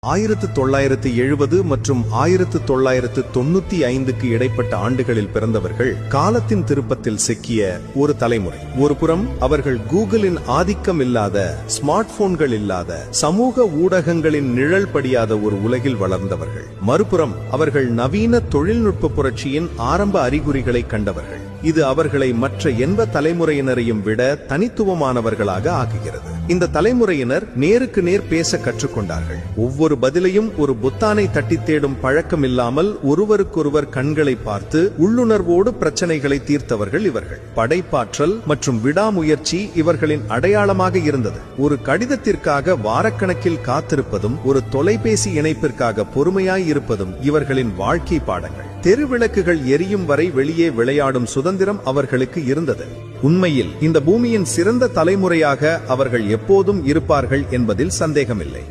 1970 மற்றும் 1995க்கு இடைப்பட்ட ஆண்டுகளில் பிறந்தவர்கள் காலத்தின் திருப்பத்தில் சிக்கிய ஒரு தலைமுறை. ஒரு புறம் அவர்கள் கூகுளின் ஆதிக்கம் இல்லாத, ஸ்மார்ட் போன்கள் இல்லாத, சமூக ஊடகங்களின் நிழல் படியாத ஒரு உலகில் வளர்ந்தவர்கள். மறுபுறம் அவர்கள் நவீன தொழில்நுட்ப புரட்சியின் ஆரம்ப அறிகுறிகளை கண்டவர்கள். இது அவர்களை மற்ற எந்த தலைமுறையினரையும் விட தனித்துவமானவர்களாக ஆக்குகிறது. இந்த தலைமுறையினர் நேருக்கு நேர் பேச கற்றுக்கொண்டார்கள். ஒவ்வொரு பதிலையும் ஒரு பொத்தானை தட்டி தேடும் பழக்கம் இல்லாமல் ஒருவருக்கொருவர் கண்களை பார்த்து உள்ளுணர்வோடு பிரச்சனைகளை தீர்த்தவர்கள் இவர்கள். படைப்பாற்றல் மற்றும் விடாமுயற்சி இவர்களின் அடையாளமாக இருந்தது. ஒரு கடிதத்திற்காக வாரக்கணக்கில் காத்திருப்பதும், ஒரு தொலைபேசி இணைப்பிற்காக பொறுமையாய் இருப்பதும் இவர்களின் வாழ்க்கை பாடங்கள். தெருவிளக்குகள் எரியும் வரை வெளியே விளையாடும் சுதந்திரம் அவர்களுக்கு இருந்தது. உண்மையில் இந்த பூமியின் சிறந்த தலைமுறையாக அவர்கள் எப்போதும் இருப்பார்கள் என்பதில் சந்தேகமில்லை.